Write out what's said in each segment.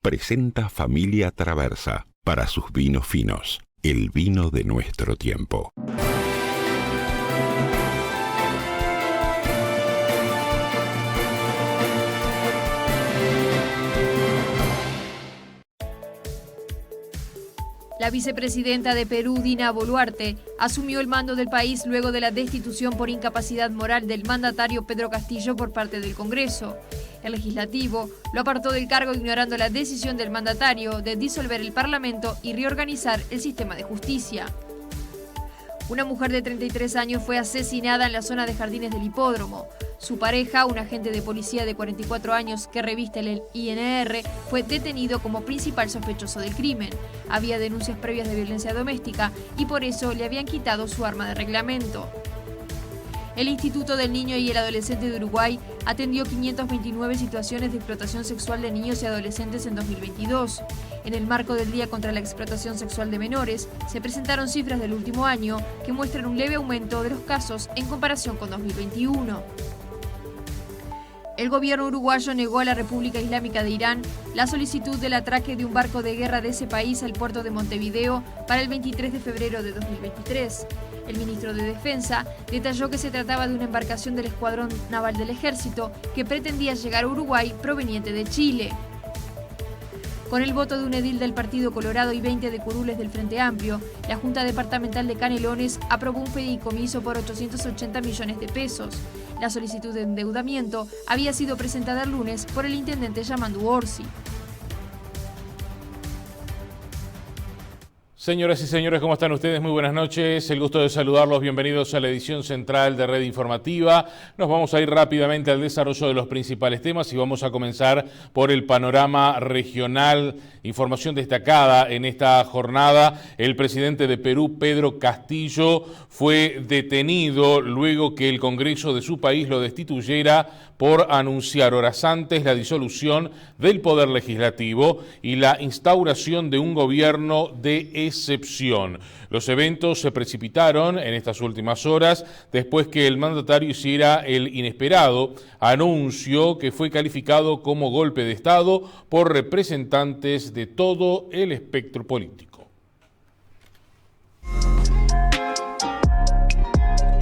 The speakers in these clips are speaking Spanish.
presenta Familia Traversa para sus vinos finos, el vino de nuestro tiempo. La vicepresidenta de Perú, Dina Boluarte, asumió el mando del país luego de la destitución por incapacidad moral del mandatario Pedro Castillo por parte del Congreso. El legislativo lo apartó del cargo ignorando la decisión del mandatario de disolver el Parlamento y reorganizar el sistema de justicia. Una mujer de 33 años fue asesinada en la zona de Jardines del Hipódromo. Su pareja, un agente de policía de 44 años que reviste el INR, fue detenido como principal sospechoso del crimen. Había denuncias previas de violencia doméstica y por eso le habían quitado su arma de reglamento. El Instituto del Niño y el Adolescente de Uruguay atendió 529 situaciones de explotación sexual de niños y adolescentes en 2022. En el marco del Día contra la Explotación Sexual de Menores, se presentaron cifras del último año que muestran un leve aumento de los casos en comparación con 2021. El gobierno uruguayo negó a la República Islámica de Irán la solicitud del atraque de un barco de guerra de ese país al puerto de Montevideo para el 23 de febrero de 2023. El ministro de Defensa detalló que se trataba de una embarcación del Escuadrón Naval del Ejército que pretendía llegar a Uruguay proveniente de Chile. Con el voto de un edil del Partido Colorado y 20 de curules del Frente Amplio, la Junta Departamental de Canelones aprobó un fideicomiso por 880 millones de pesos. La solicitud de endeudamiento había sido presentada el lunes por el intendente Yamandu Orsi. Señoras y señores, ¿cómo están ustedes? Muy buenas noches. El gusto de saludarlos. Bienvenidos a la edición central de Red Informativa. Nos vamos a ir rápidamente al desarrollo de los principales temas y vamos a comenzar por el panorama regional. Información destacada en esta jornada. El presidente de Perú, Pedro Castillo, fue detenido luego que el Congreso de su país lo destituyera por anunciar horas antes la disolución del Poder Legislativo y la instauración de un gobierno de excepción. Los eventos se precipitaron en estas últimas horas después que el mandatario hiciera el inesperado anuncio que fue calificado como golpe de Estado por representantes de todo el espectro político.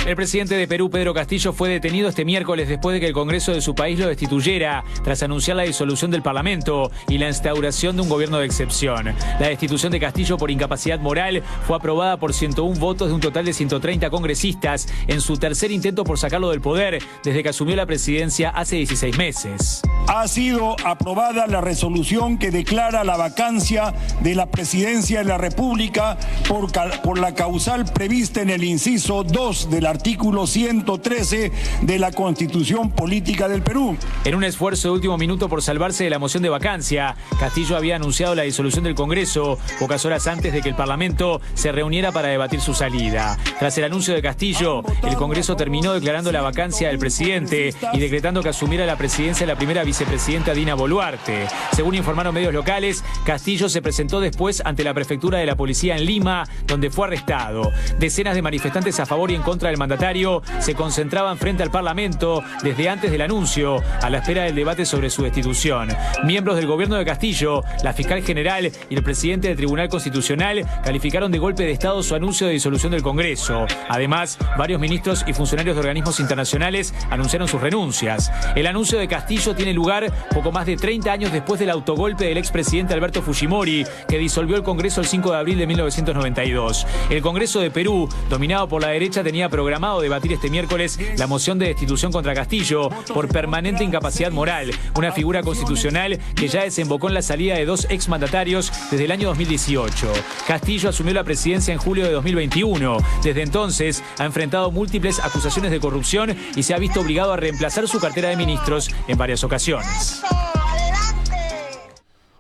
El presidente de Perú, Pedro Castillo, fue detenido este miércoles después de que el Congreso de su país lo destituyera, tras anunciar la disolución del Parlamento y la instauración de un gobierno de excepción. La destitución de Castillo por incapacidad moral fue aprobada por 101 votos de un total de 130 congresistas en su tercer intento por sacarlo del poder desde que asumió la presidencia hace 16 meses. Ha sido aprobada la resolución que declara la vacancia de la presidencia de la República por la causal prevista en el inciso 2 del artículo 113 de la Constitución Política del Perú. En un esfuerzo de último minuto por salvarse de la moción de vacancia, Castillo había anunciado la disolución del Congreso pocas horas antes de que el Parlamento se reuniera para debatir su salida. Tras el anuncio de Castillo, el Congreso terminó declarando la vacancia del presidente y decretando que asumiera la presidencia la primera vicepresidenta Dina Boluarte. Según informaron medios locales, Castillo se presentó después ante la prefectura de la policía en Lima, donde fue arrestado. Decenas de manifestantes a favor y en contra del mandatario se concentraban frente al Parlamento desde antes del anuncio, a la espera del debate sobre su destitución. Miembros del gobierno de Castillo, la fiscal general y el presidente del Tribunal Constitucional calificaron de golpe de Estado su anuncio de disolución del Congreso. Además, varios ministros y funcionarios de organismos internacionales anunciaron sus renuncias. El anuncio de Castillo tiene lugar poco más de 30 años después del autogolpe del expresidente Alberto Fujimori, que disolvió el Congreso el 5 de abril de 1992. El Congreso de Perú, dominado por la derecha, tenía programado debatir este miércoles la moción de destitución contra Castillo por permanente incapacidad moral, una figura constitucional que ya desembocó en la salida de dos exmandatarios desde el año 2018. Castillo asumió la presidencia en julio de 2021. Desde entonces ha enfrentado múltiples acusaciones de corrupción y se ha visto obligado a reemplazar su cartera de ministros en varias ocasiones.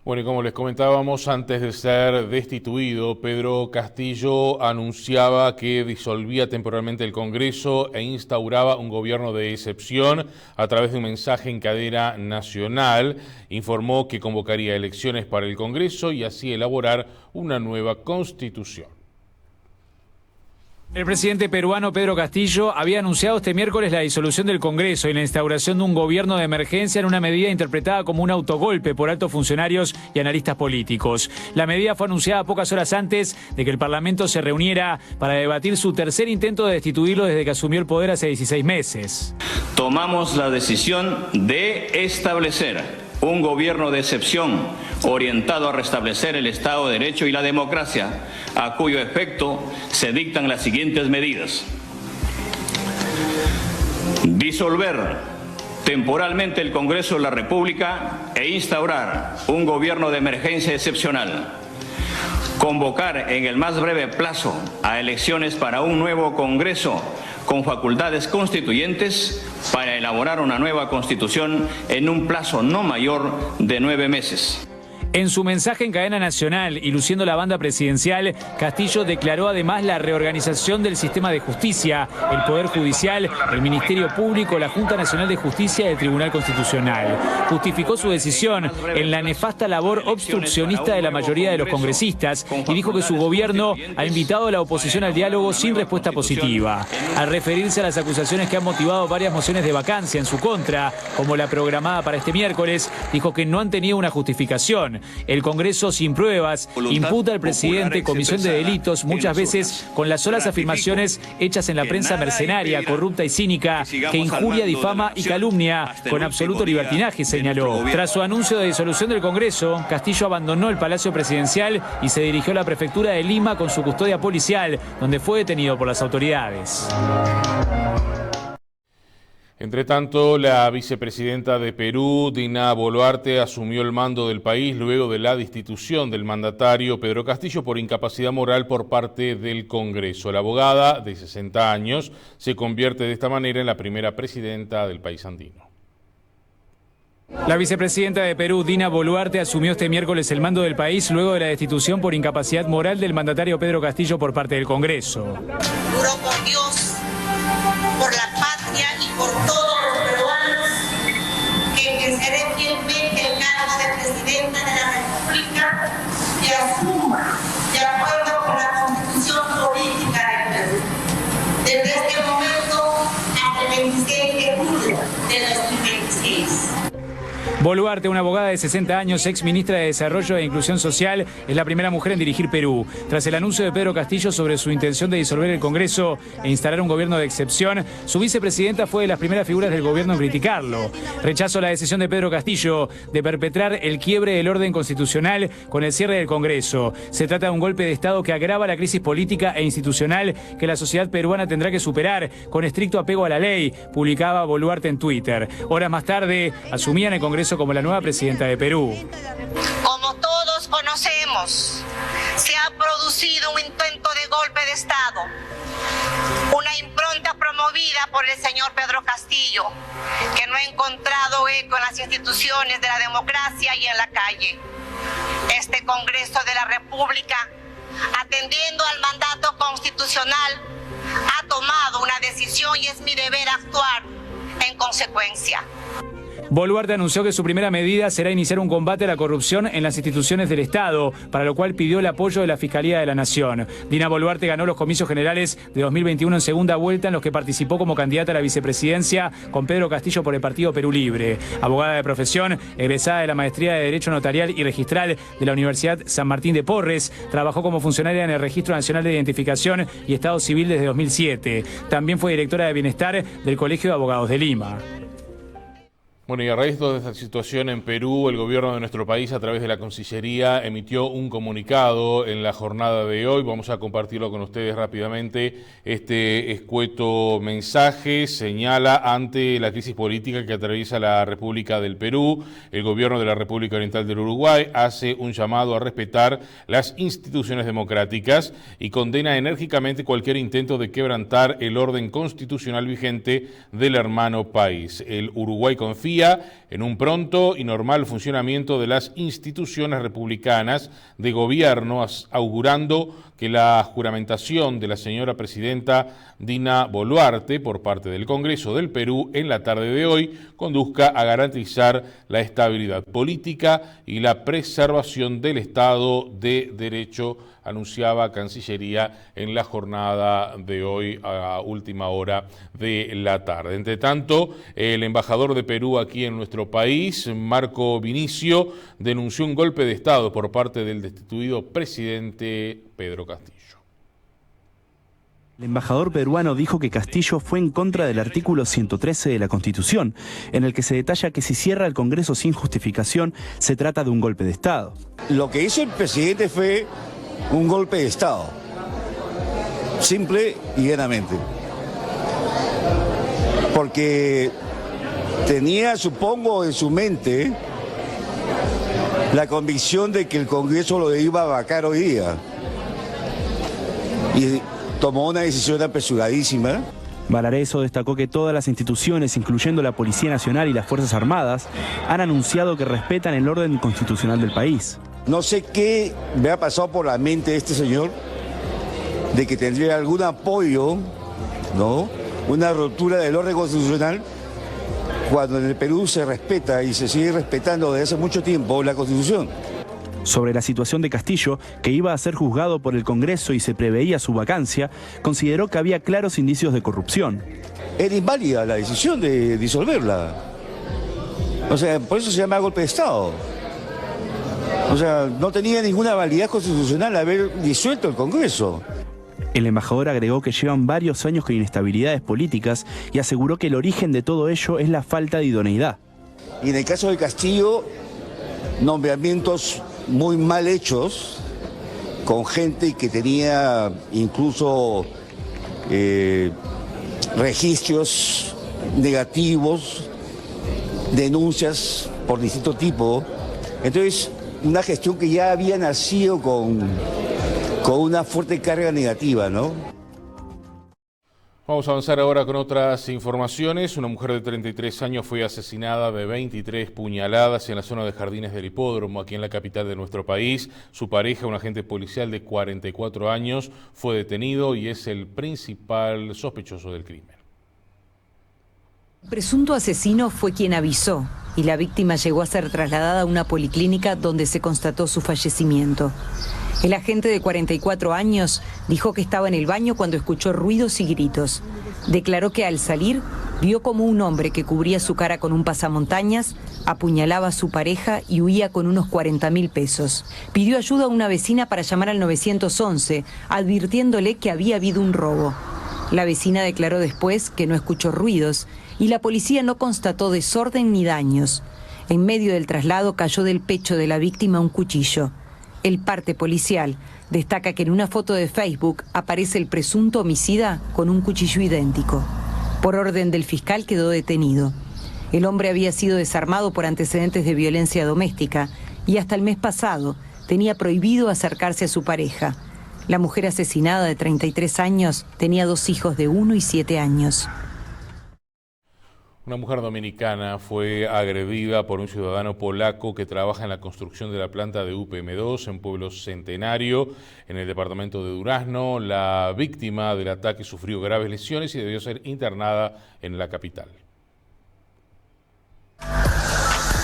Bueno, y como les comentábamos, antes de ser destituido, Pedro Castillo anunciaba que disolvía temporalmente el Congreso e instauraba un gobierno de excepción a través de un mensaje en cadena nacional. Informó que convocaría elecciones para el Congreso y así elaborar una nueva constitución. El presidente peruano Pedro Castillo había anunciado este miércoles la disolución del Congreso y la instauración de un gobierno de emergencia en una medida interpretada como un autogolpe por altos funcionarios y analistas políticos. La medida fue anunciada pocas horas antes de que el Parlamento se reuniera para debatir su tercer intento de destituirlo desde que asumió el poder hace 16 meses. Tomamos la decisión de establecer un gobierno de excepción orientado a restablecer el Estado de Derecho y la democracia, a cuyo efecto se dictan las siguientes medidas. Disolver temporalmente el Congreso de la República e instaurar un gobierno de emergencia excepcional. Convocar en el más breve plazo a elecciones para un nuevo Congreso con facultades constituyentes para elaborar una nueva Constitución en un plazo no mayor de 9 meses. En su mensaje en cadena nacional y luciendo la banda presidencial, Castillo declaró además la reorganización del sistema de justicia, el Poder Judicial, el Ministerio Público, la Junta Nacional de Justicia y el Tribunal Constitucional. Justificó su decisión en la nefasta labor obstruccionista de la mayoría de los congresistas y dijo que su gobierno ha invitado a la oposición al diálogo sin respuesta positiva. Al referirse a las acusaciones que han motivado varias mociones de vacancia en su contra, como la programada para este miércoles, dijo que no han tenido una justificación. El Congreso, sin pruebas, imputa al presidente comisión de delitos, muchas veces con las solas afirmaciones hechas en la prensa mercenaria, corrupta y cínica, que injuria, difama y calumnia con absoluto libertinaje, señaló. Tras su anuncio de disolución del Congreso, Castillo abandonó el Palacio Presidencial y se dirigió a la prefectura de Lima con su custodia policial, donde fue detenido por las autoridades. Entre tanto, la vicepresidenta de Perú, Dina Boluarte, asumió el mando del país luego de la destitución del mandatario Pedro Castillo por incapacidad moral por parte del Congreso. La abogada, de 60 años, se convierte de esta manera en la primera presidenta del país andino. La vicepresidenta de Perú, Dina Boluarte, asumió este miércoles el mando del país luego de la destitución por incapacidad moral del mandatario Pedro Castillo por parte del Congreso. Juro por Dios, por la patria y por todos los peruanos que ejerceré fielmente el cargo de presidenta de la República y asuma, de acuerdo con la Constitución política del Perú, desde este momento hasta el 26 de julio de 2026. Boluarte, una abogada de 60 años, ex ministra de Desarrollo e Inclusión Social, es la primera mujer en dirigir Perú. Tras el anuncio de Pedro Castillo sobre su intención de disolver el Congreso e instalar un gobierno de excepción, su vicepresidenta fue de las primeras figuras del gobierno en criticarlo. Rechazó la decisión de Pedro Castillo de perpetrar el quiebre del orden constitucional con el cierre del Congreso. Se trata de un golpe de Estado que agrava la crisis política e institucional que la sociedad peruana tendrá que superar con estricto apego a la ley, publicaba Boluarte en Twitter. Horas más tarde, asumía en el Congreso como la nueva presidenta de Perú. Como todos conocemos, se ha producido un intento de golpe de Estado, una impronta promovida por el señor Pedro Castillo, que no ha encontrado eco en las instituciones de la democracia y en la calle. Este Congreso de la República, atendiendo al mandato constitucional, ha tomado una decisión y es mi deber actuar en consecuencia. Boluarte anunció que su primera medida será iniciar un combate a la corrupción en las instituciones del Estado, para lo cual pidió el apoyo de la Fiscalía de la Nación. Dina Boluarte ganó los comicios generales de 2021 en segunda vuelta, en los que participó como candidata a la vicepresidencia con Pedro Castillo por el Partido Perú Libre. Abogada de profesión, egresada de la Maestría de Derecho Notarial y Registral de la Universidad San Martín de Porres, trabajó como funcionaria en el Registro Nacional de Identificación y Estado Civil desde 2007. También fue directora de Bienestar del Colegio de Abogados de Lima. Bueno, y a raíz de esta situación en Perú, el gobierno de nuestro país, a través de la Cancillería, emitió un comunicado en la jornada de hoy. Vamos a compartirlo con ustedes rápidamente. Este escueto mensaje señala, ante la crisis política que atraviesa la República del Perú, el gobierno de la República Oriental del Uruguay hace un llamado a respetar las instituciones democráticas y condena enérgicamente cualquier intento de quebrantar el orden constitucional vigente del hermano país. El Uruguay confía en un pronto y normal funcionamiento de las instituciones republicanas de gobierno, augurando que que la juramentación de la señora presidenta Dina Boluarte por parte del Congreso del Perú en la tarde de hoy conduzca a garantizar la estabilidad política y la preservación del Estado de Derecho, anunciaba Cancillería en la jornada de hoy a última hora de la tarde. Entre tanto, el embajador de Perú aquí en nuestro país, Marco Vinicio, denunció un golpe de Estado por parte del destituido presidente Pedro Castillo. El embajador peruano dijo que Castillo fue en contra del artículo 113 de la Constitución, en el que se detalla que si cierra el Congreso sin justificación, se trata de un golpe de Estado. Lo que hizo el presidente fue un golpe de Estado, simple y llanamente, porque tenía, supongo, en su mente la convicción de que el Congreso lo iba a vacar hoy día y tomó una decisión apresuradísima. Valareso destacó que todas las instituciones, incluyendo la Policía Nacional y las Fuerzas Armadas, han anunciado que respetan el orden constitucional del país. No sé qué me ha pasado por la mente de este señor, de que tendría algún apoyo, ¿no? Una ruptura del orden constitucional, cuando en el Perú se respeta y se sigue respetando desde hace mucho tiempo la Constitución. Sobre la situación de Castillo, que iba a ser juzgado por el Congreso y se preveía su vacancia, consideró que había claros indicios de corrupción. Era inválida la decisión de disolverla. O sea, por eso se llama golpe de Estado. O sea, no tenía ninguna validez constitucional haber disuelto el Congreso. El embajador agregó que llevan varios años con inestabilidades políticas y aseguró que el origen de todo ello es la falta de idoneidad. Y en el caso de Castillo, nombramientos muy mal hechos, con gente que tenía incluso registros negativos, denuncias por distinto tipo. Entonces, una gestión que ya había nacido con una fuerte carga negativa, ¿no? Vamos a avanzar ahora con otras informaciones. Una mujer de 33 años fue asesinada de 23 puñaladas en la zona de Jardines del Hipódromo, aquí en la capital de nuestro país. Su pareja, un agente policial de 44 años, fue detenido y es el principal sospechoso del crimen. El presunto asesino fue quien avisó y la víctima llegó a ser trasladada a una policlínica donde se constató su fallecimiento. El agente de 44 años dijo que estaba en el baño cuando escuchó ruidos y gritos. Declaró que al salir vio como un hombre que cubría su cara con un pasamontañas apuñalaba a su pareja y huía con unos 40.000 pesos. Pidió ayuda a una vecina para llamar al 911, advirtiéndole que había habido un robo. La vecina declaró después que no escuchó ruidos y la policía no constató desorden ni daños. En medio del traslado cayó del pecho de la víctima un cuchillo. El parte policial destaca que en una foto de Facebook aparece el presunto homicida con un cuchillo idéntico. Por orden del fiscal quedó detenido. El hombre había sido desarmado por antecedentes de violencia doméstica y hasta el mes pasado tenía prohibido acercarse a su pareja. La mujer asesinada de 33 años tenía 2 hijos de 1 y 7 años. Una mujer dominicana fue agredida por un ciudadano polaco que trabaja en la construcción de la planta de UPM2 en Pueblo Centenario, en el departamento de Durazno. La víctima del ataque sufrió graves lesiones y debió ser internada en la capital.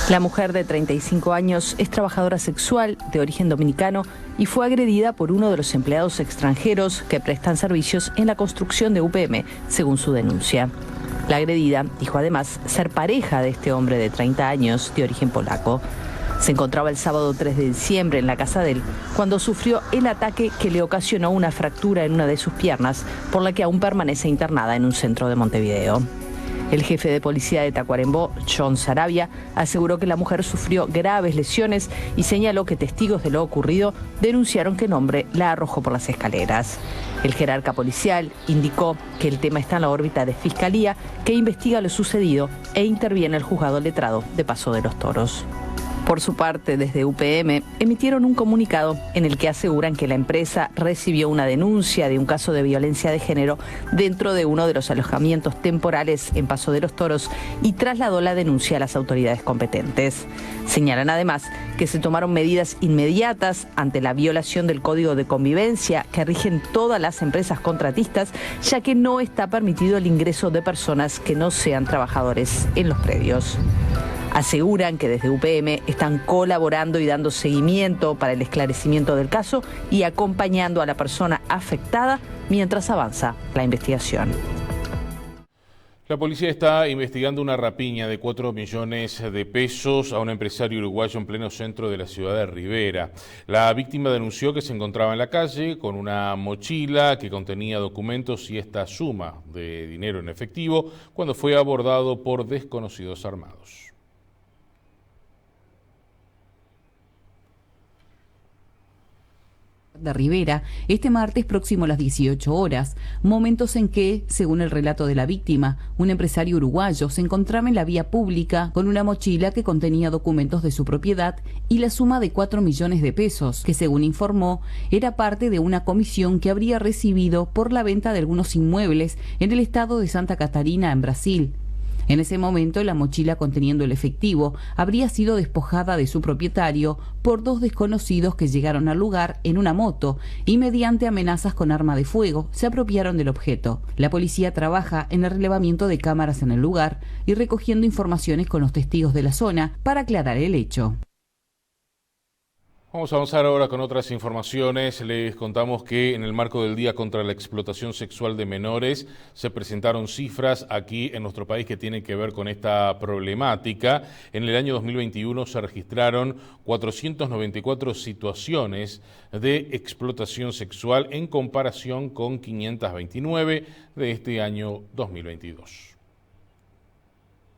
La mujer de 35 años es trabajadora sexual de origen dominicano y fue agredida por uno de los empleados extranjeros que prestan servicios en la construcción de UPM, según su denuncia. La agredida dijo además ser pareja de este hombre de 30 años de origen polaco. Se encontraba el sábado 3 de diciembre en la casa de él cuando sufrió el ataque que le ocasionó una fractura en una de sus piernas, por la que aún permanece internada en un centro de Montevideo. El jefe de policía de Tacuarembó, John Sarabia, aseguró que la mujer sufrió graves lesiones y señaló que testigos de lo ocurrido denunciaron que el hombre la arrojó por las escaleras. El jerarca policial indicó que el tema está en la órbita de Fiscalía, que investiga lo sucedido e interviene el juzgado letrado de Paso de los Toros. Por su parte, desde UPM emitieron un comunicado en el que aseguran que la empresa recibió una denuncia de un caso de violencia de género dentro de uno de los alojamientos temporales en Paso de los Toros y trasladó la denuncia a las autoridades competentes. Señalan además que se tomaron medidas inmediatas ante la violación del Código de Convivencia que rigen todas las empresas contratistas, ya que no está permitido el ingreso de personas que no sean trabajadores en los predios. Aseguran que desde UPM están colaborando y dando seguimiento para el esclarecimiento del caso y acompañando a la persona afectada mientras avanza la investigación. La policía está investigando una rapiña de 4 millones de pesos a un empresario uruguayo en pleno centro de la ciudad de Rivera. La víctima denunció que se encontraba en la calle con una mochila que contenía documentos y esta suma de dinero en efectivo cuando fue abordado por desconocidos armados. De Rivera, este martes próximo a las 18 horas, momentos en que, según el relato de la víctima, un empresario uruguayo se encontraba en la vía pública con una mochila que contenía documentos de su propiedad y la suma de 4 millones de pesos, que según informó, era parte de una comisión que habría recibido por la venta de algunos inmuebles en el estado de Santa Catarina, en Brasil. En ese momento, la mochila conteniendo el efectivo habría sido despojada de su propietario por 2 desconocidos que llegaron al lugar en una moto y mediante amenazas con arma de fuego se apropiaron del objeto. La policía trabaja en el relevamiento de cámaras en el lugar y recogiendo informaciones con los testigos de la zona para aclarar el hecho. Vamos a avanzar ahora con otras informaciones. Les contamos que en el marco del Día contra la Explotación Sexual de Menores se presentaron cifras aquí en nuestro país que tienen que ver con esta problemática. En el año 2021 se registraron 494 situaciones de explotación sexual en comparación con 529 de este año 2022.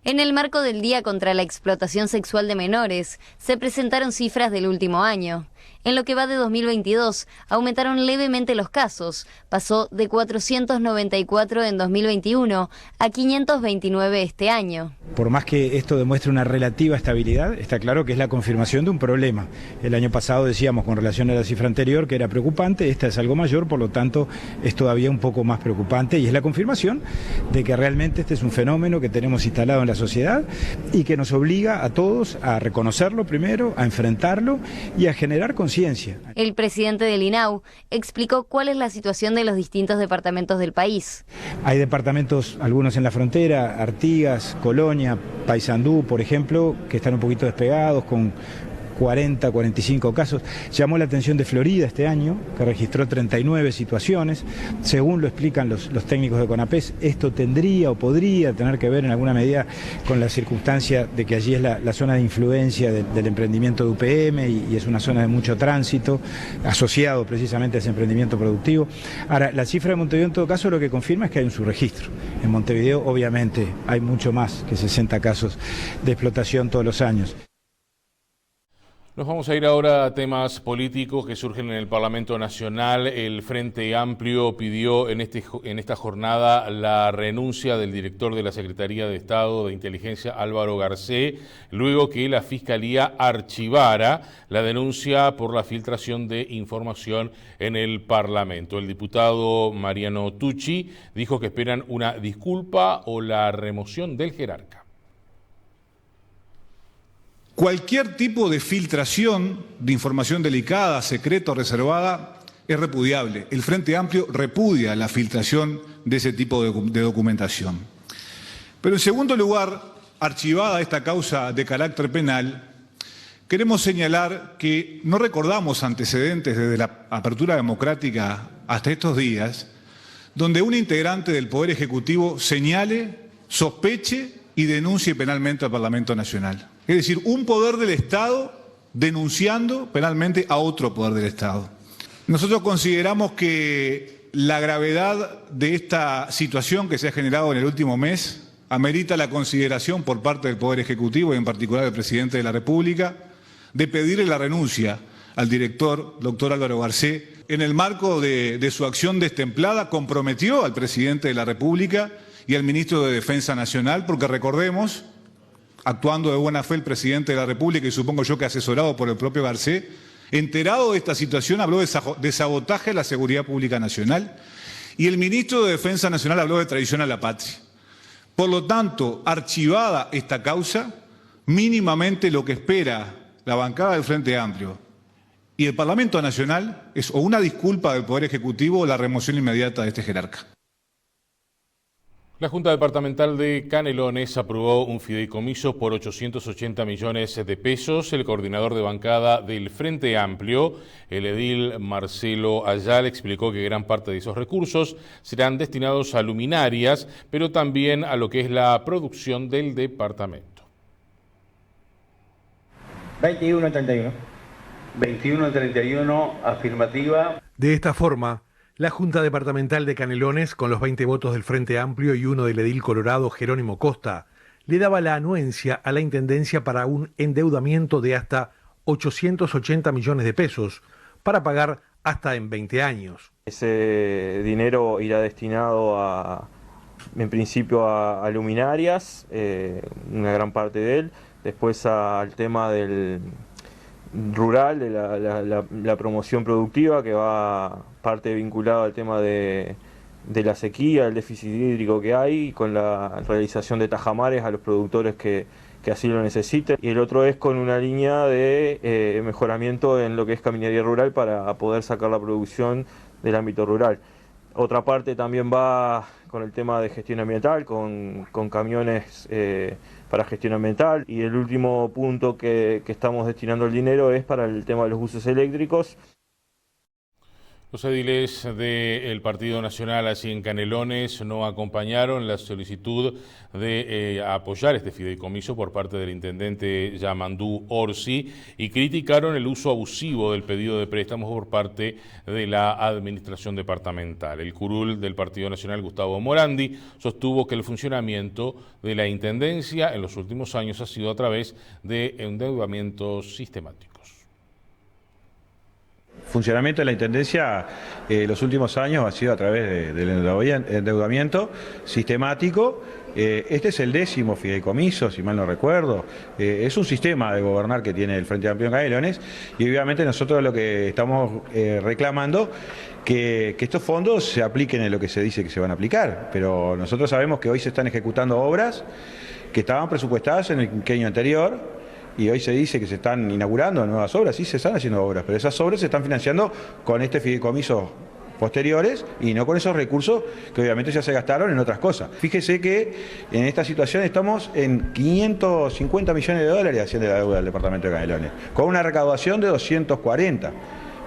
En el marco del Día contra la Explotación Sexual de Menores, se presentaron cifras del último año. En lo que va de 2022, aumentaron levemente los casos. Pasó de 494 en 2021 a 529 este año. Por más que esto demuestre una relativa estabilidad, está claro que es la confirmación de un problema. El año pasado decíamos con relación a la cifra anterior que era preocupante, esta es algo mayor, por lo tanto es todavía un poco más preocupante y es la confirmación de que realmente este es un fenómeno que tenemos instalado en la sociedad y que nos obliga a todos a reconocerlo primero, a enfrentarlo y a generar conciencia. El presidente del INAU explicó cuál es la situación de los distintos departamentos del país. Hay departamentos, algunos en la frontera, Artigas, Colonia, Paysandú, por ejemplo, que están un poquito despegados con 40, 45 casos. Llamó la atención de Florida este año, que registró 39 situaciones. Según lo explican los técnicos de CONAPES, esto tendría o podría tener que ver en alguna medida con la circunstancia de que allí es la zona de influencia del emprendimiento de UPM y es una zona de mucho tránsito, asociado precisamente a ese emprendimiento productivo. Ahora, la cifra de Montevideo en todo caso lo que confirma es que hay un subregistro. En Montevideo obviamente hay mucho más que 60 casos de explotación todos los años. Nos vamos a ir ahora a temas políticos que surgen en el Parlamento Nacional. El Frente Amplio pidió en esta jornada la renuncia del director de la Secretaría de Estado de Inteligencia, Álvaro Garcé, luego que la Fiscalía archivara la denuncia por la filtración de información en el Parlamento. El diputado Mariano Tucci dijo que esperan una disculpa o la remoción del jerarca. Cualquier tipo de filtración de información delicada, secreta o reservada es repudiable. El Frente Amplio repudia la filtración de ese tipo de documentación. Pero en segundo lugar, archivada esta causa de carácter penal, queremos señalar que no recordamos antecedentes desde la apertura democrática hasta estos días, donde un integrante del Poder Ejecutivo señale, sospeche y denuncie penalmente al Parlamento Nacional. Es decir, un poder del Estado denunciando penalmente a otro poder del Estado. Nosotros consideramos que la gravedad de esta situación que se ha generado en el último mes amerita la consideración por parte del Poder Ejecutivo y en particular del Presidente de la República de pedirle la renuncia al director, doctor Álvaro Garcé. En el marco de su acción destemplada comprometió al Presidente de la República y al Ministro de Defensa Nacional, porque recordemos actuando de buena fe el presidente de la República y supongo yo que asesorado por el propio Garcés, enterado de esta situación, habló de sabotaje a la seguridad pública nacional y el ministro de Defensa Nacional habló de traición a la patria. Por lo tanto, archivada esta causa, mínimamente lo que espera la bancada del Frente Amplio y el Parlamento Nacional es o una disculpa del Poder Ejecutivo o la remoción inmediata de este jerarca. La Junta Departamental de Canelones aprobó un fideicomiso por 880 millones de pesos. El coordinador de bancada del Frente Amplio, el edil Marcelo Ayala, explicó que gran parte de esos recursos serán destinados a luminarias, pero también a lo que es la producción del departamento. 21-31. 21-31, afirmativa. De esta forma, la Junta Departamental de Canelones, con los 20 votos del Frente Amplio y uno del edil colorado Jerónimo Costa, le daba la anuencia a la Intendencia para un endeudamiento de hasta 880 millones de pesos, para pagar hasta en 20 años. Ese dinero irá destinado en principio a luminarias, una gran parte de él, después al tema del rural, de la promoción productiva, que va parte vinculado al tema de la sequía, el déficit hídrico que hay, con la realización de tajamares a los productores que así lo necesiten. Y el otro es con una línea de mejoramiento en lo que es caminaría rural para poder sacar la producción del ámbito rural. Otra parte también va con el tema de gestión ambiental, con camiones para gestión ambiental. Y el último punto que estamos destinando el dinero es para el tema de los buses eléctricos. Los ediles del Partido Nacional allí en Canelones no acompañaron la solicitud de apoyar este fideicomiso por parte del intendente Yamandú Orsi y criticaron el uso abusivo del pedido de préstamos por parte de la administración departamental. El curul del Partido Nacional, Gustavo Morandi, sostuvo que el funcionamiento de la intendencia en los últimos años ha sido a través de endeudamientos sistemáticos. Funcionamiento de la Intendencia los últimos años ha sido a través del endeudamiento sistemático. Este es el 10º fideicomiso, si mal no recuerdo. Es un sistema de gobernar que tiene el Frente Amplio en Canelones y obviamente nosotros lo que estamos reclamando que estos fondos se apliquen en lo que se dice que se van a aplicar. Pero nosotros sabemos que hoy se están ejecutando obras que estaban presupuestadas en el quinquenio anterior. Y hoy se dice que se están inaugurando nuevas obras, sí se están haciendo obras, pero esas obras se están financiando con este fideicomiso posteriores y no con esos recursos que obviamente ya se gastaron en otras cosas. Fíjese que en esta situación estamos en 550 millones de dólares haciendo la deuda del departamento de Canelones, con una recaudación de 240.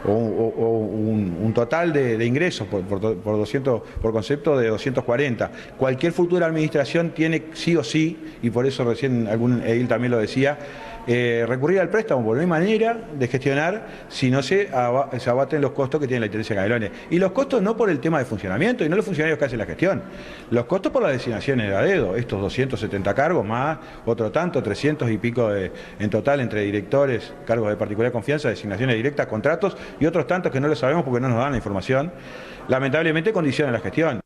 O un total de ingresos por concepto de 240. Cualquier futura administración tiene sí o sí, y por eso recién algún edil también lo decía, recurrir al préstamo, porque no hay manera de gestionar si no se abaten los costos que tiene la Intendencia de Canelones. Y los costos no por el tema de funcionamiento y no los funcionarios que hacen la gestión, los costos por las designaciones de dedo, estos 270 cargos más otro tanto, 300 y pico en total entre directores, cargos de particular confianza, designaciones directas, contratos y otros tantos que no lo sabemos porque no nos dan la información, lamentablemente condicionan la gestión.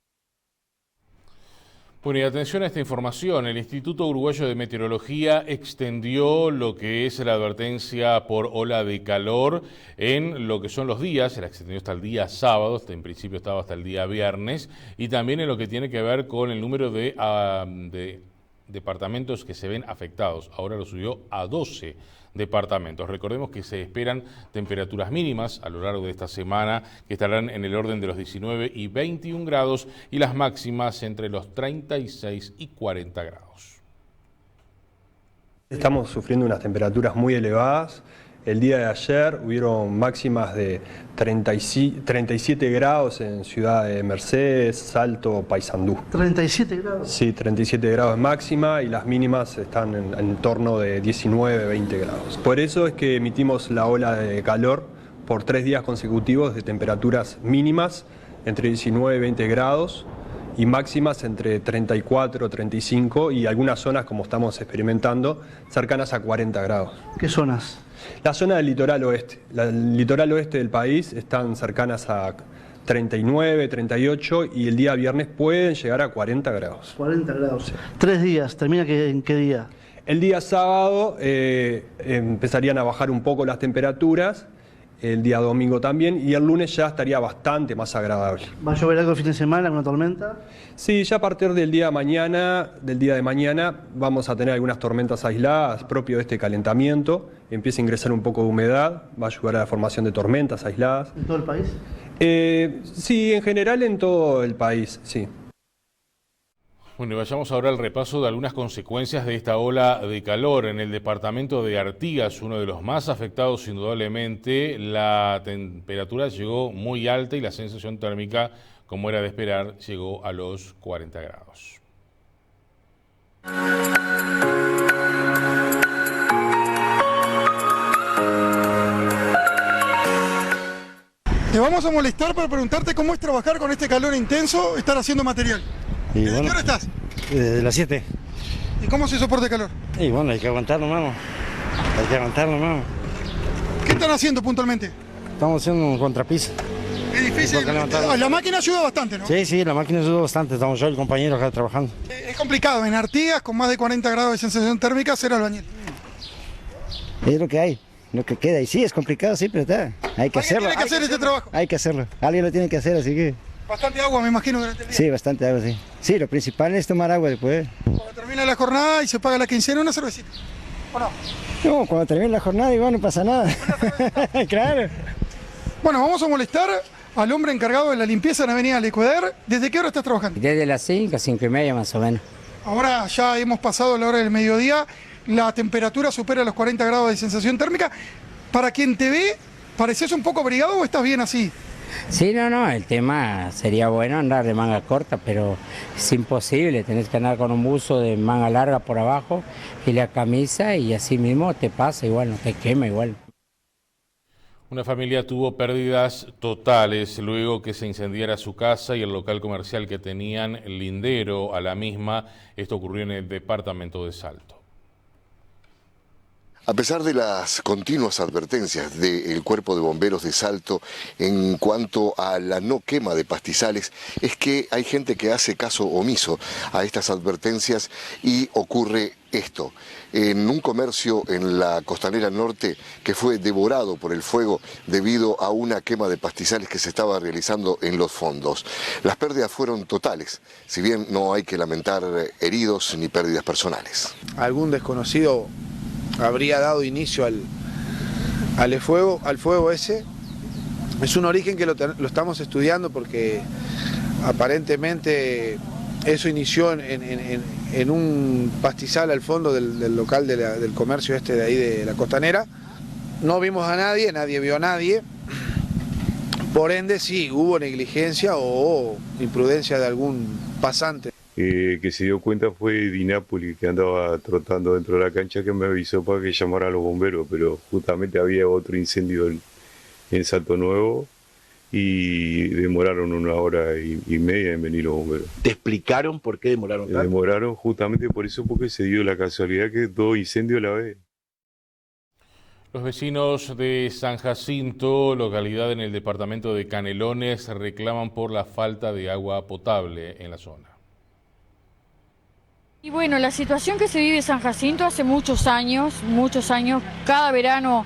Bueno, y atención a esta información, el Instituto Uruguayo de Meteorología extendió lo que es la advertencia por ola de calor en lo que son los días, se la extendió hasta el día sábado, en principio estaba hasta el día viernes, y también en lo que tiene que ver con el número de departamentos que se ven afectados, ahora lo subió a 12 departamentos. Recordemos que se esperan temperaturas mínimas a lo largo de esta semana que estarán en el orden de los 19 y 21 grados y las máximas entre los 36 y 40 grados. Estamos sufriendo unas temperaturas muy elevadas. El día de ayer hubieron máximas de 37 grados en Ciudad de Mercedes, Salto, Paysandú. ¿37 grados? Sí, 37 grados de máxima y las mínimas están en torno de 19, 20 grados. Por eso es que emitimos la ola de calor por 3 días consecutivos de temperaturas mínimas entre 19 y 20 grados y máximas entre 34, 35 y algunas zonas, como estamos experimentando, cercanas a 40 grados. ¿Qué zonas? La zona del litoral oeste. El litoral oeste del país están cercanas a 39, 38 y el día viernes pueden llegar a 40 grados. 40 grados. Sí. 3 días. ¿Termina en qué día? El día sábado empezarían a bajar un poco las temperaturas, el día domingo también, y el lunes ya estaría bastante más agradable. ¿Va a llover algo el fin de semana, alguna tormenta? Sí, ya a partir del día de mañana, vamos a tener algunas tormentas aisladas propio de este calentamiento. Empieza a ingresar un poco de humedad, va a ayudar a la formación de tormentas aisladas. ¿En todo el país? Sí, en general en todo el país, sí. Bueno, y vayamos ahora al repaso de algunas consecuencias de esta ola de calor. En el departamento de Artigas, uno de los más afectados indudablemente, la temperatura llegó muy alta y la sensación térmica, como era de esperar, llegó a los 40 grados. Te vamos a molestar para preguntarte cómo es trabajar con este calor intenso, estar haciendo material. Y ¿Desde bueno, qué hora estás? Desde las 7. ¿Y cómo se soporta el calor? Y bueno, hay que aguantarlo, mano. Hay que aguantarlo, mano. ¿Qué están haciendo puntualmente? Estamos haciendo un contrapiso. Es difícil. La máquina ayuda bastante, ¿no? Sí, la máquina ayuda bastante. Estamos yo y el compañero acá trabajando. Es complicado en Artigas, con más de 40 grados de sensación térmica, ser albañil. Es lo que hay, lo que queda. Y sí, es complicado, sí, pero está. Hay que hacerlo. Tiene que hacer este trabajo. Hay que hacerlo. Alguien lo tiene que hacer, así que... Bastante agua, me imagino, durante el día. Sí, bastante agua, sí. Sí, lo principal es tomar agua después. Cuando termina la jornada y se paga la quincena, una cervecita. ¿O no? No, cuando termine la jornada igual no pasa nada. Claro. Bueno, vamos a molestar al hombre encargado de la limpieza en Avenida Lecueder. ¿Desde qué hora estás trabajando? Desde las 5, 5 y media más o menos. Ahora ya hemos pasado la hora del mediodía, la temperatura supera los 40 grados de sensación térmica. Para quien te ve, ¿pareces un poco abrigado o estás bien así? Sí, no, el tema sería bueno andar de manga corta, pero es imposible, tenés que andar con un buzo de manga larga por abajo y la camisa y así mismo te pasa igual, no te quema igual. Una familia tuvo pérdidas totales luego que se incendiara su casa y el local comercial que tenían lindero a la misma. Esto ocurrió en el departamento de Salto. A pesar de las continuas advertencias del Cuerpo de Bomberos de Salto en cuanto a la no quema de pastizales, es que hay gente que hace caso omiso a estas advertencias y ocurre esto. En un comercio en la Costanera Norte que fue devorado por el fuego debido a una quema de pastizales que se estaba realizando en los fondos. Las pérdidas fueron totales, si bien no hay que lamentar heridos ni pérdidas personales. Algún desconocido habría dado inicio al fuego ese. Es un origen que lo estamos estudiando porque aparentemente eso inició en un pastizal al fondo del local del comercio este de ahí de la Costanera. No vimos a nadie, nadie vio a nadie. Por ende sí, hubo negligencia o imprudencia de algún pasante. Que se dio cuenta fue Di Napoli, que andaba trotando dentro de la cancha, que me avisó para que llamara a los bomberos, pero justamente había otro incendio en Salto Nuevo y demoraron 1 hora y media en venir los bomberos. ¿Te explicaron por qué demoraron tanto? Demoraron justamente por eso, porque se dio la casualidad que 2 incendios a la vez. Los vecinos de San Jacinto, localidad en el departamento de Canelones, reclaman por la falta de agua potable en la zona. Y bueno, la situación que se vive en San Jacinto hace muchos años, cada verano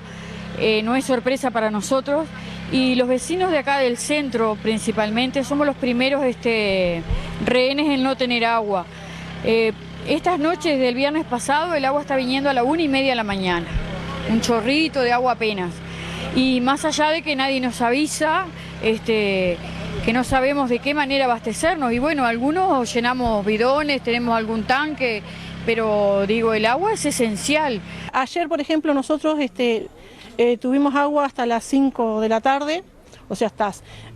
no es sorpresa para nosotros y los vecinos de acá del centro principalmente somos los primeros rehenes en no tener agua. Estas noches del viernes pasado el agua está viniendo a la 1:30 de la mañana, un chorrito de agua apenas. Y más allá de que nadie nos avisa, que no sabemos de qué manera abastecernos y bueno, algunos llenamos bidones, tenemos algún tanque, pero digo, el agua es esencial. Ayer, por ejemplo, nosotros tuvimos agua hasta las 5 de la tarde, o sea,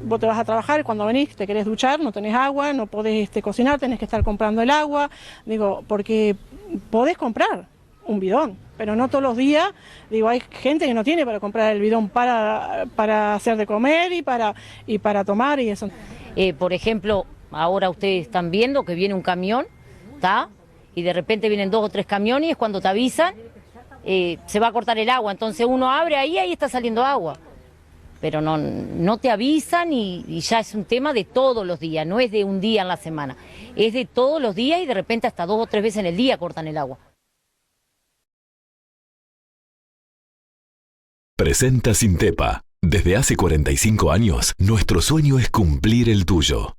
vos te vas a trabajar, cuando venís te querés duchar, no tenés agua, no podés cocinar, tenés que estar comprando el agua, digo, porque podés comprar un bidón, pero no todos los días, digo, hay gente que no tiene para comprar el bidón para hacer de comer y para tomar y eso. Por ejemplo, ahora ustedes están viendo que viene un camión, ¿está? Y de repente vienen 2 o 3 camiones y es cuando te avisan, se va a cortar el agua, entonces uno abre ahí está saliendo agua. Pero no te avisan y ya es un tema de todos los días, no es de un día en la semana, es de todos los días y de repente hasta 2 o 3 veces en el día cortan el agua. Presenta Sintepa. Desde hace 45 años, nuestro sueño es cumplir el tuyo.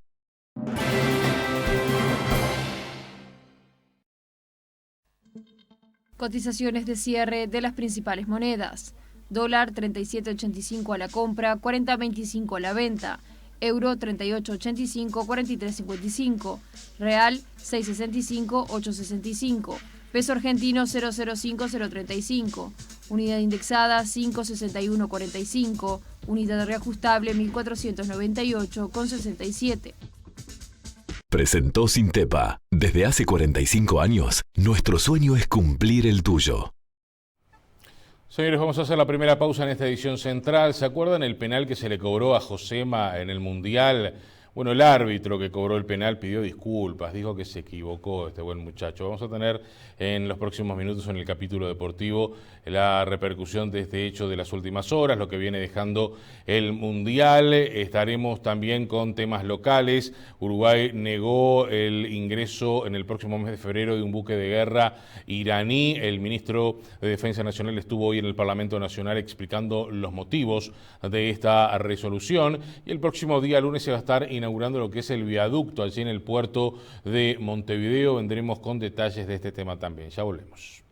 Cotizaciones de cierre de las principales monedas. Dólar 37.85 a la compra, 40.25 a la venta. Euro 38.85, 43.55. Real 6.65, 8.65. Peso argentino 0.05, 0.35. Unidad indexada 5.61.45. Unidad reajustable 1.498,67. Presentó Sintepa. Desde hace 45 años, nuestro sueño es cumplir el tuyo. Señores, vamos a hacer la primera pausa en esta edición central. ¿Se acuerdan el penal que se le cobró a Josema en el Mundial? Bueno, el árbitro que cobró el penal pidió disculpas, dijo que se equivocó este buen muchacho. Vamos a tener en los próximos minutos en el capítulo deportivo la repercusión de este hecho de las últimas horas, lo que viene dejando el Mundial. Estaremos también con temas locales. Uruguay negó el ingreso en el próximo mes de febrero de un buque de guerra iraní. El ministro de Defensa Nacional estuvo hoy en el Parlamento Nacional explicando los motivos de esta resolución. Y el próximo día, lunes, se va a estar inaugurando lo que es el viaducto allí en el puerto de Montevideo. Vendremos con detalles de este tema también. Ya volvemos.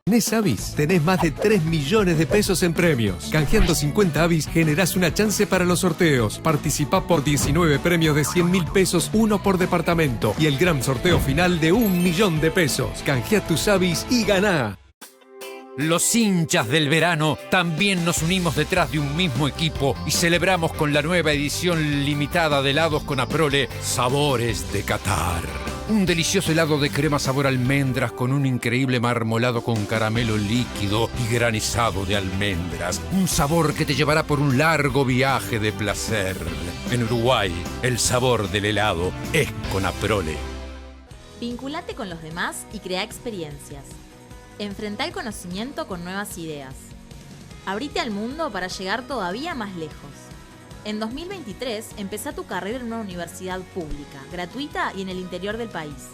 ¿Tenés Avis? Tenés más de 3 millones de pesos en premios. Canjeando 50 Avis generás una chance para los sorteos. Participá por 19 premios de 100.000 pesos, uno por departamento. Y el gran sorteo final de 1 millón de pesos. Canjea tus Avis y ganá. Los hinchas del verano también nos unimos detrás de un mismo equipo y celebramos con la nueva edición limitada de helados con Aprole Sabores de Qatar. Un delicioso helado de crema sabor almendras con un increíble marmolado con caramelo líquido y granizado de almendras. Un sabor que te llevará por un largo viaje de placer. En Uruguay, el sabor del helado es con Aprole. Vinculate con los demás y crea experiencias. Enfrentá el conocimiento con nuevas ideas. Abrite al mundo para llegar todavía más lejos. En 2023, empezá tu carrera en una universidad pública, gratuita y en el interior del país.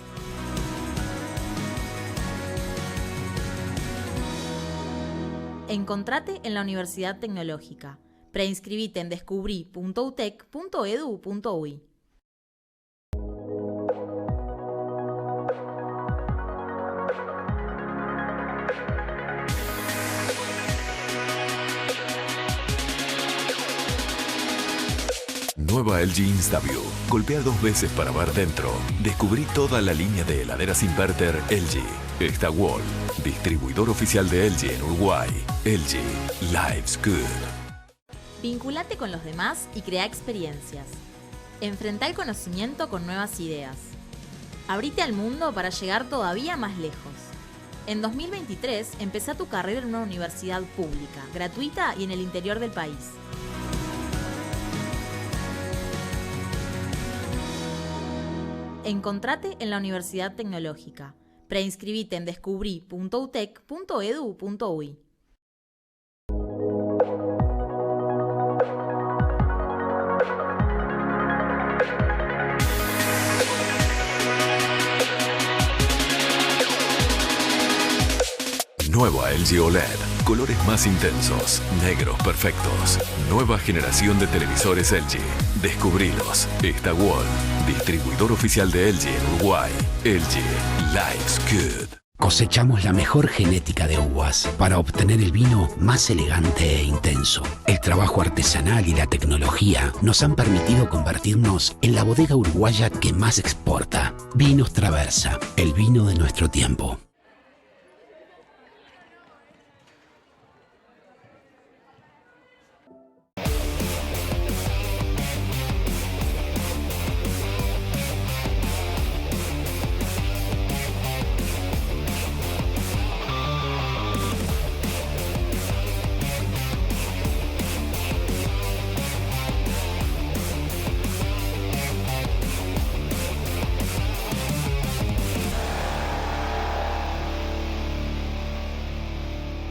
Encontrate en la Universidad Tecnológica. Preinscribite en descubrí.utec.edu.uy. Nueva LG InstaView. Golpea 2 veces para ver dentro. Descubrí toda la línea de heladeras inverter LG. Esta Wall, distribuidor oficial de LG en Uruguay. LG. Life's good. Vinculate con los demás y crea experiencias. Enfrentá el conocimiento con nuevas ideas. Abrite al mundo para llegar todavía más lejos. En 2023, empezá tu carrera en una universidad pública, gratuita y en el interior del país. Encontrate en la Universidad Tecnológica. Preinscribite en descubrí.utec.edu.uy. Nueva LG OLED. Colores más intensos, negros perfectos. Nueva generación de televisores LG. Descubrilos. Esta Wall, distribuidor oficial de LG en Uruguay. LG. Life's good. Cosechamos la mejor genética de uvas para obtener el vino más elegante e intenso. El trabajo artesanal y la tecnología nos han permitido convertirnos en la bodega uruguaya que más exporta. Vinos Traversa, el vino de nuestro tiempo.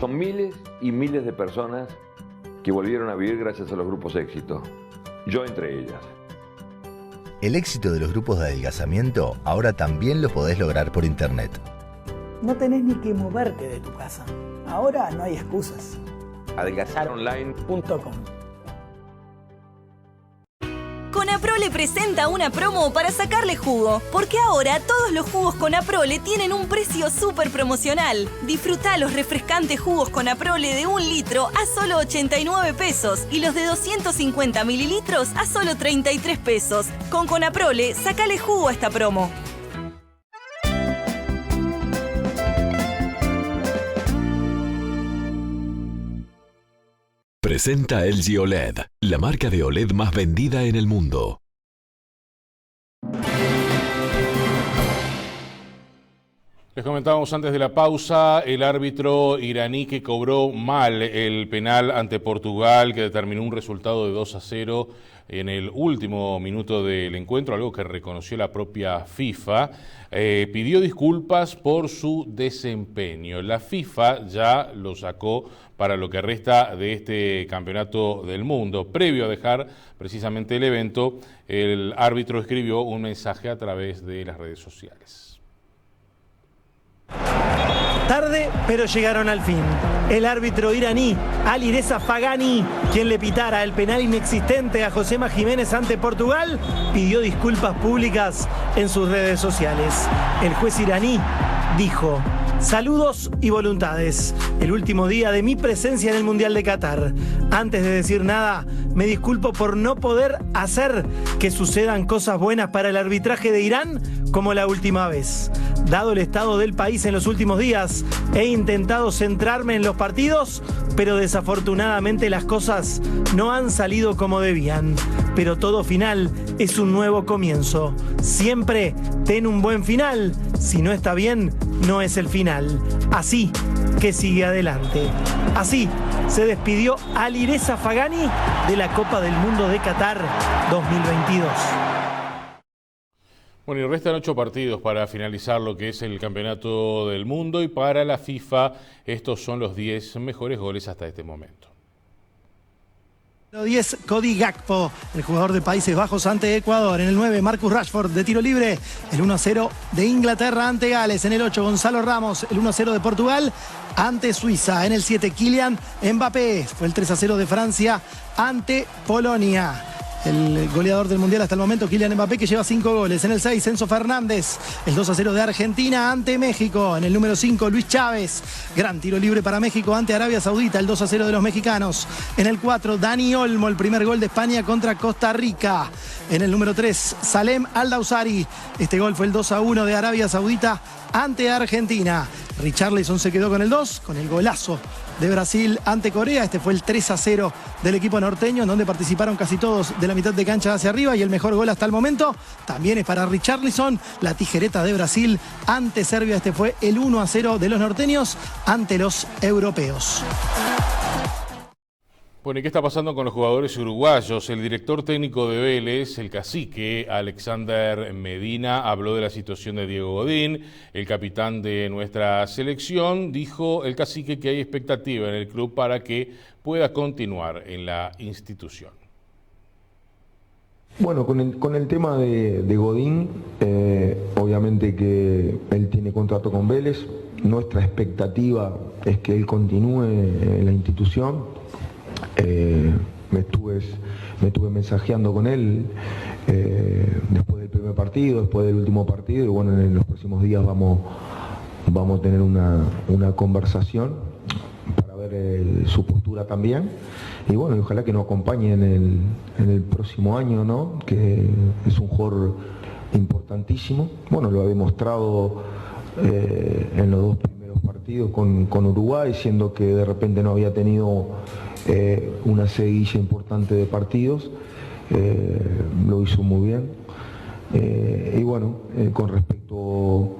Son miles y miles de personas que volvieron a vivir gracias a los grupos éxito. Yo entre ellas. El éxito de los grupos de adelgazamiento ahora también lo podés lograr por internet. No tenés ni que moverte de tu casa. Ahora no hay excusas. Adelgazaronline.com. Conaprole presenta una promo para sacarle jugo, porque ahora todos los jugos Conaprole tienen un precio súper promocional. Disfruta los refrescantes jugos Conaprole de 1 litro a solo 89 pesos y los de 250 mililitros a solo 33 pesos. Con Conaprole, sacale jugo a esta promo. Presenta LG OLED, la marca de OLED más vendida en el mundo. Les comentábamos antes de la pausa, el árbitro iraní que cobró mal el penal ante Portugal, que determinó un resultado de 2-0 en el último minuto del encuentro, algo que reconoció la propia FIFA, pidió disculpas por su desempeño. La FIFA ya lo sacó para lo que resta de este campeonato del mundo. Previo a dejar precisamente el evento, el árbitro escribió un mensaje a través de las redes sociales. Tarde, pero llegaron al fin. El árbitro iraní, Alireza Fagani, quien le pitara el penal inexistente a Josema Jiménez ante Portugal, pidió disculpas públicas en sus redes sociales. El juez iraní dijo: saludos y voluntades. El último día de mi presencia en el Mundial de Qatar. Antes de decir nada, me disculpo por no poder hacer que sucedan cosas buenas para el arbitraje de Irán como la última vez. Dado el estado del país en los últimos días, he intentado centrarme en los partidos, pero desafortunadamente las cosas no han salido como debían. Pero todo final es un nuevo comienzo. Siempre ten un buen final. Si no está bien, no es el final. Así que sigue adelante. Así se despidió Alireza Fagani de la Copa del Mundo de Qatar 2022. Bueno, y restan 8 partidos para finalizar lo que es el campeonato del mundo, y para la FIFA estos son los 10 mejores goles hasta este momento. 10, Cody Gakpo, el jugador de Países Bajos ante Ecuador. En el 9, Marcus Rashford de tiro libre. El 1-0 de Inglaterra ante Gales. En el 8, Gonzalo Ramos. El 1-0 de Portugal ante Suiza. En el 7, Kylian Mbappé. Fue el 3-0 de Francia ante Polonia. El goleador del Mundial hasta el momento, Kylian Mbappé, que lleva 5 goles. En el 6, Enzo Fernández. El 2-0 de Argentina ante México. En el número 5, Luis Chávez. Gran tiro libre para México ante Arabia Saudita. El 2-0 de los mexicanos. En el 4, Dani Olmo. El primer gol de España contra Costa Rica. En el número 3, Salem Al-Dawsari. Este gol fue el 2-1 de Arabia Saudita ante Argentina. Richarlison se quedó con el 2, con el golazo de Brasil ante Corea. Este fue el 3-0 del equipo norteño, en donde participaron casi todos de la mitad de cancha hacia arriba, y el mejor gol hasta el momento también es para Richarlison, la tijereta de Brasil ante Serbia. Este fue el 1-0 de los norteños ante los europeos. Bueno, ¿y qué está pasando con los jugadores uruguayos? El director técnico de Vélez, el cacique Alexander Medina, habló de la situación de Diego Godín, el capitán de nuestra selección. Dijo el cacique que hay expectativa en el club para que pueda continuar en la institución. Bueno, con el tema de Godín, obviamente que él tiene contrato con Vélez. Nuestra expectativa es que él continúe en la institución. Me estuve mensajeando con él después del primer partido, después del último partido, y bueno, en los próximos días vamos a tener una conversación para ver su postura también, y bueno, y ojalá que nos acompañe en el próximo año, ¿no? Que es un jugador importantísimo. Bueno, lo ha demostrado en los 2 primeros partidos con Uruguay, siendo que de repente no había tenido una seguilla importante de partidos. Lo hizo muy bien. Y bueno, con respecto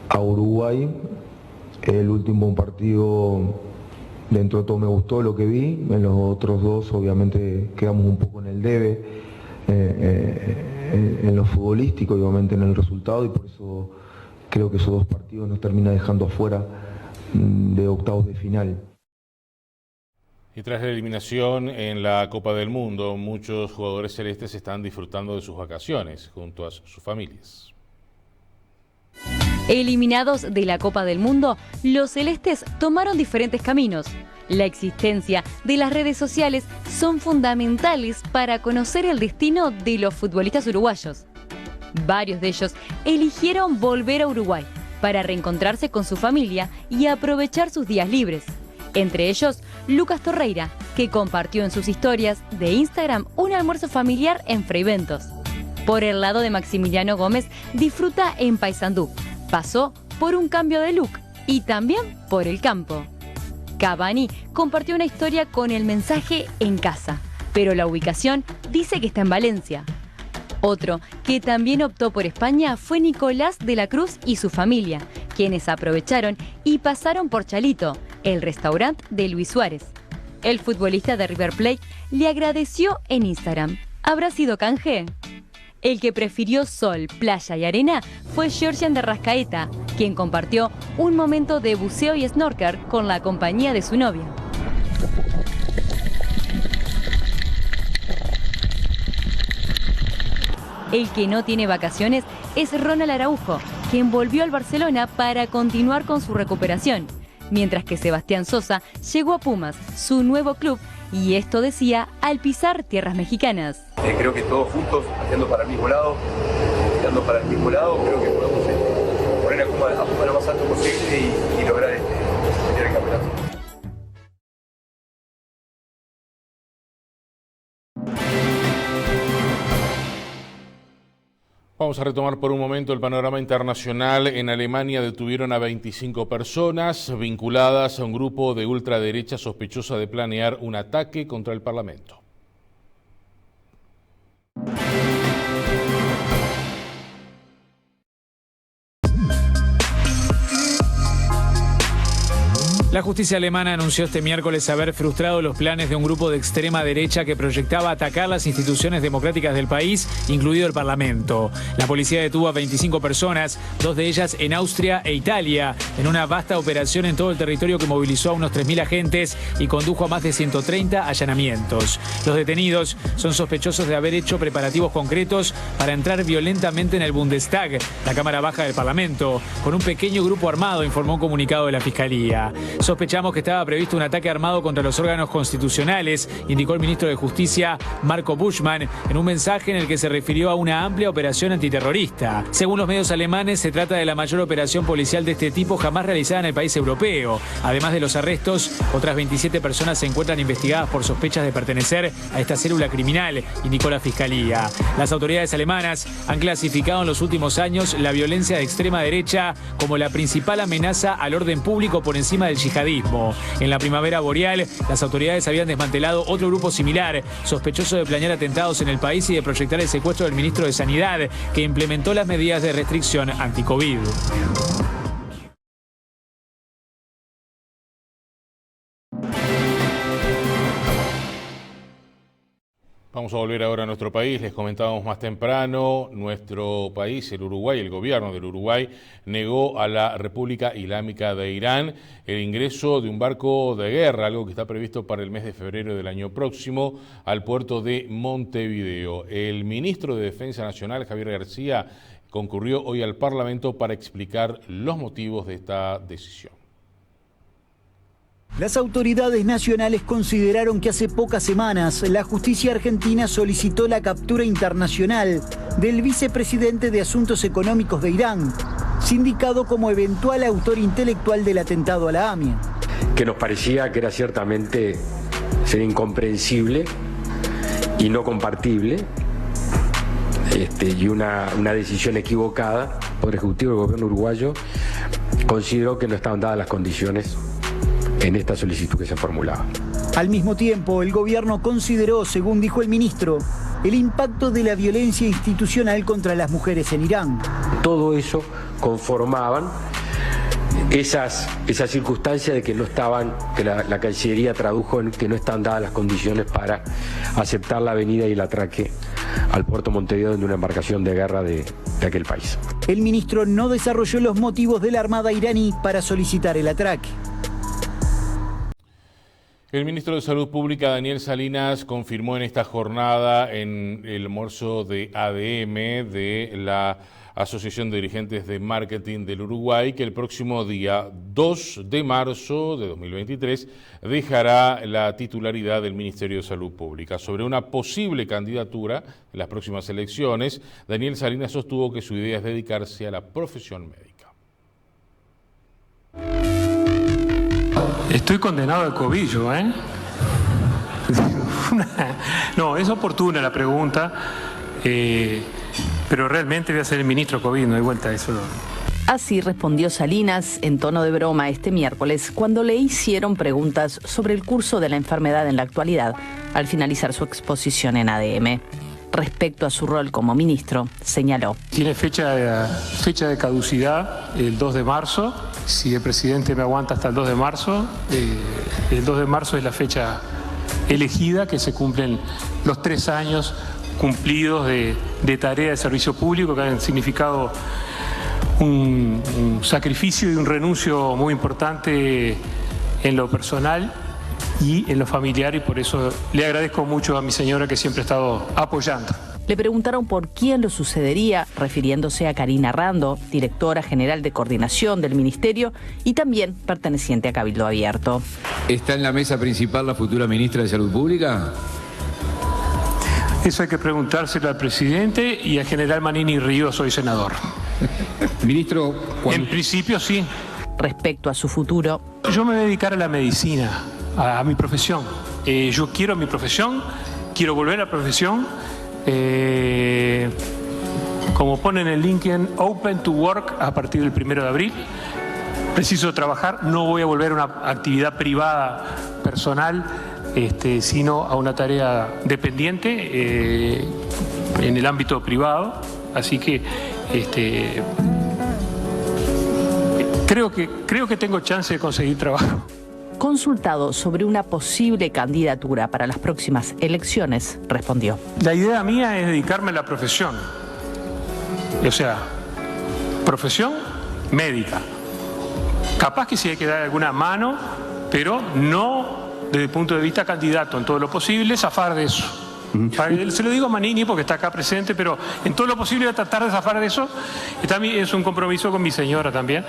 a Uruguay, el último partido dentro de todo me gustó lo que vi. En los otros 2 obviamente quedamos un poco en el debe en lo futbolístico y obviamente en el resultado, y por eso creo que esos 2 partidos nos termina dejando afuera de octavos de final. Y tras la eliminación en la Copa del Mundo, muchos jugadores celestes están disfrutando de sus vacaciones junto a sus familias. Eliminados de la Copa del Mundo, los celestes tomaron diferentes caminos. La existencia de las redes sociales son fundamentales para conocer el destino de los futbolistas uruguayos. Varios de ellos eligieron volver a Uruguay para reencontrarse con su familia y aprovechar sus días libres. Entre ellos, Lucas Torreira, que compartió en sus historias de Instagram un almuerzo familiar en Freiventos. Por el lado de Maximiliano Gómez, disfruta en Paysandú. Pasó por un cambio de look y también por el campo. Cavani compartió una historia con el mensaje en casa, pero la ubicación dice que está en Valencia. Otro que también optó por España fue Nicolás de la Cruz y su familia, quienes aprovecharon y pasaron por Chalito, el restaurante de Luis Suárez. El futbolista de River Plate le agradeció en Instagram. ¿Habrá sido canje? El que prefirió sol, playa y arena fue Georgian de Rascaeta, quien compartió un momento de buceo y snorkel con la compañía de su novia. El que no tiene vacaciones es Ronald Araujo, quien volvió al Barcelona para continuar con su recuperación, mientras que Sebastián Sosa llegó a Pumas, su nuevo club, y esto decía al pisar tierras mexicanas. Creo que todos juntos, haciendo para el mismo lado, tirando para el mismo lado, creo que podemos poner a Puma lo más alto posible y lograr el campeonato. Vamos a retomar por un momento el panorama internacional. En Alemania detuvieron a 25 personas vinculadas a un grupo de ultraderecha sospechosa de planear un ataque contra el Parlamento. La justicia alemana anunció este miércoles haber frustrado los planes de un grupo de extrema derecha que proyectaba atacar las instituciones democráticas del país, incluido el Parlamento. La policía detuvo a 25 personas, 2 de ellas en Austria e Italia, en una vasta operación en todo el territorio que movilizó a unos 3.000 agentes y condujo a más de 130 allanamientos. Los detenidos son sospechosos de haber hecho preparativos concretos para entrar violentamente en el Bundestag, la Cámara Baja del Parlamento, con un pequeño grupo armado, informó un comunicado de la Fiscalía. Sospechamos que estaba previsto un ataque armado contra los órganos constitucionales, indicó el ministro de Justicia, Marco Buschmann, en un mensaje en el que se refirió a una amplia operación antiterrorista. Según los medios alemanes, se trata de la mayor operación policial de este tipo jamás realizada en el país europeo. Además de los arrestos, otras 27 personas se encuentran investigadas por sospechas de pertenecer a esta célula criminal, indicó la Fiscalía. Las autoridades alemanas han clasificado en los últimos años la violencia de extrema derecha como la principal amenaza al orden público por encima del yihadismo. En la primavera boreal, las autoridades habían desmantelado otro grupo similar, sospechoso de planear atentados en el país y de proyectar el secuestro del ministro de Sanidad, que implementó las medidas de restricción anti-COVID. Vamos a volver ahora a nuestro país. Les comentábamos más temprano, nuestro país, el Uruguay, el gobierno del Uruguay, negó a la República Islámica de Irán el ingreso de un barco de guerra, algo que está previsto para el mes de febrero del año próximo, al puerto de Montevideo. El ministro de Defensa Nacional, Javier García, concurrió hoy al Parlamento para explicar los motivos de esta decisión. Las autoridades nacionales consideraron que hace pocas semanas la justicia argentina solicitó la captura internacional del vicepresidente de Asuntos Económicos de Irán, sindicado como eventual autor intelectual del atentado a la AMIA. Que nos parecía que era ciertamente sería incomprensible y no compartible, y una decisión equivocada. El Poder Ejecutivo del gobierno uruguayo consideró que no estaban dadas las condiciones en esta solicitud que se formulaba. Al mismo tiempo, el gobierno consideró, según dijo el ministro, el impacto de la violencia institucional contra las mujeres en Irán. Todo eso conformaban esas circunstancias de que no estaban, que la Cancillería tradujo en que no están dadas las condiciones para aceptar la venida y el atraque al puerto Montevideo de una embarcación de guerra de aquel país. El ministro no desarrolló los motivos de la Armada iraní para solicitar el atraque. El ministro de Salud Pública, Daniel Salinas, confirmó en esta jornada en el almuerzo de ADM de la Asociación de Dirigentes de Marketing del Uruguay que el próximo día 2 de marzo de 2023 dejará la titularidad del Ministerio de Salud Pública. Sobre una posible candidatura en las próximas elecciones, Daniel Salinas sostuvo que su idea es dedicarse a la profesión médica. Estoy condenado al COVID, yo, ¿eh? No, es oportuna la pregunta, pero realmente voy a ser el ministro COVID, no hay vuelta a eso. Así respondió Salinas en tono de broma este miércoles cuando le hicieron preguntas sobre el curso de la enfermedad en la actualidad al finalizar su exposición en ADM. Respecto a su rol como ministro, señaló. Tiene fecha de caducidad el 2 de marzo. Si el presidente me aguanta hasta el 2 de marzo, el 2 de marzo es la fecha elegida, que se cumplen los 3 años cumplidos de tarea de servicio público, que han significado un sacrificio y un renuncio muy importante en lo personal y en lo familiar, y por eso le agradezco mucho a mi señora, que siempre ha estado apoyando. Le preguntaron por quién lo sucedería, refiriéndose a Karina Rando, directora general de coordinación del ministerio y también perteneciente a Cabildo Abierto. ¿Está en la mesa principal la futura ministra de Salud Pública? Eso hay que preguntárselo al presidente y al general Manini Ríos, soy senador. Ministro, en principio sí. Respecto a su futuro, yo me voy a dedicar a la medicina, a mi profesión. Yo quiero mi profesión, quiero volver a la profesión. Como ponen en LinkedIn, open to work a partir del 1 de abril. Preciso trabajar, no voy a volver a una actividad privada personal, sino a una tarea dependiente en el ámbito privado. Así que creo que tengo chance de conseguir trabajo. Consultado sobre una posible candidatura para las próximas elecciones, respondió. La idea mía es dedicarme a la profesión. O sea, profesión médica. Capaz que sí hay que dar alguna mano, pero no desde el punto de vista candidato, en todo lo posible, zafar de eso. Se lo digo a Manini porque está acá presente, pero en todo lo posible voy a tratar de zafar de eso. Y también es un compromiso con mi señora también.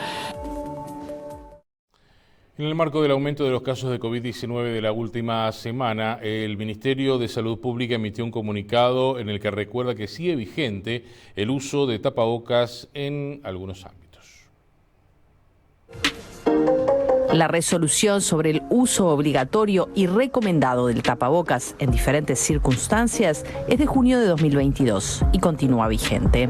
En el marco del aumento de los casos de COVID-19 de la última semana, el Ministerio de Salud Pública emitió un comunicado en el que recuerda que sigue vigente el uso de tapabocas en algunos ámbitos. La resolución sobre el uso obligatorio y recomendado del tapabocas en diferentes circunstancias es de junio de 2022 y continúa vigente.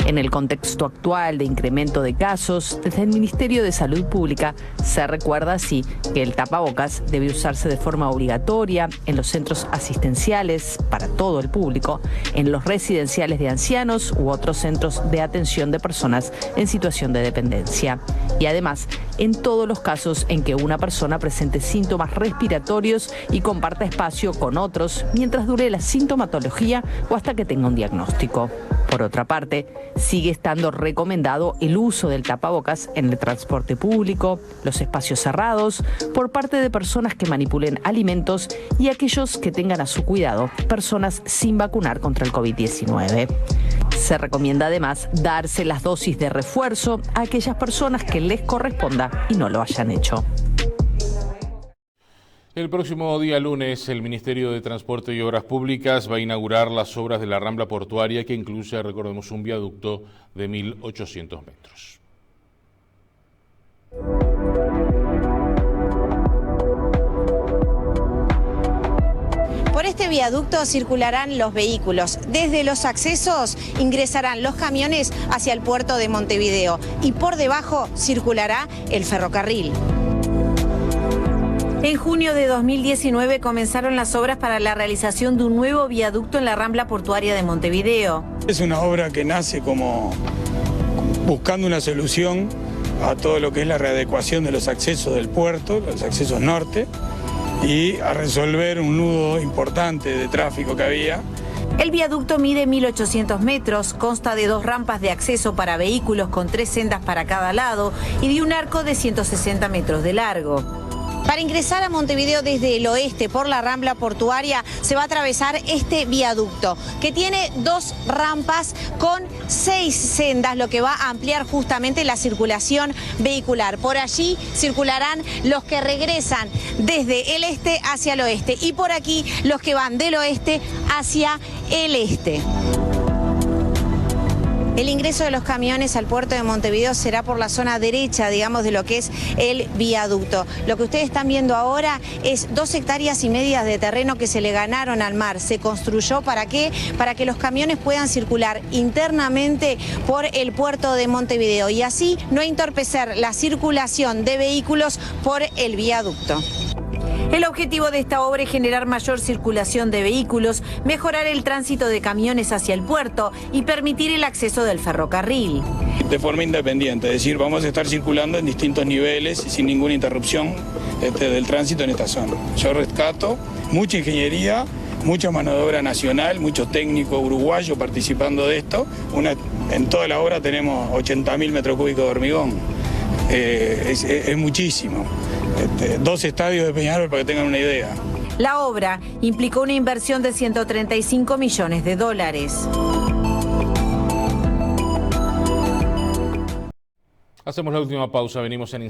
En el contexto actual de incremento de casos, desde el Ministerio de Salud Pública se recuerda así que el tapabocas debe usarse de forma obligatoria en los centros asistenciales para todo el público, en los residenciales de ancianos u otros centros de atención de personas en situación de dependencia. Y además, en todos los casos en que una persona presente síntomas respiratorios y comparta espacio con otros mientras dure la sintomatología o hasta que tenga un diagnóstico. Por otra parte, sigue estando recomendado el uso del tapabocas en el transporte público, los espacios cerrados, por parte de personas que manipulen alimentos y aquellos que tengan a su cuidado personas sin vacunar contra el COVID-19. Se recomienda además darse las dosis de refuerzo a aquellas personas que les corresponda y no lo hayan hecho. El próximo día lunes, el Ministerio de Transporte y Obras Públicas va a inaugurar las obras de la Rambla Portuaria, que incluye, recordemos, un viaducto de 1.800 metros. Por este viaducto circularán los vehículos. Desde los accesos ingresarán los camiones hacia el puerto de Montevideo y por debajo circulará el ferrocarril. En junio de 2019 comenzaron las obras para la realización de un nuevo viaducto en la Rambla Portuaria de Montevideo. Es una obra que nace como buscando una solución a todo lo que es la readecuación de los accesos del puerto, los accesos norte, y a resolver un nudo importante de tráfico que había. El viaducto mide 1.800 metros, consta de 2 rampas de acceso para vehículos con 3 sendas para cada lado y de un arco de 160 metros de largo. Para ingresar a Montevideo desde el oeste por la Rambla Portuaria se va a atravesar este viaducto que tiene 2 rampas con 6 sendas, lo que va a ampliar justamente la circulación vehicular. Por allí circularán los que regresan desde el este hacia el oeste y por aquí los que van del oeste hacia el este. El ingreso de los camiones al puerto de Montevideo será por la zona derecha, digamos, de lo que es el viaducto. Lo que ustedes están viendo ahora es 2,5 hectáreas de terreno que se le ganaron al mar. Se construyó ¿para qué? Para que los camiones puedan circular internamente por el puerto de Montevideo y así no entorpecer la circulación de vehículos por el viaducto. El objetivo de esta obra es generar mayor circulación de vehículos, mejorar el tránsito de camiones hacia el puerto y permitir el acceso del ferrocarril. De forma independiente, es decir, vamos a estar circulando en distintos niveles sin ninguna interrupción del tránsito en esta zona. Yo rescato mucha ingeniería, mucha mano de obra nacional, mucho técnico uruguayo participando de esto. En toda la obra tenemos 80.000 metros cúbicos de hormigón. Es muchísimo. 2 estadios de Peñarol para que tengan una idea. La obra implicó una inversión de $135 millones. Hacemos la última pausa, venimos en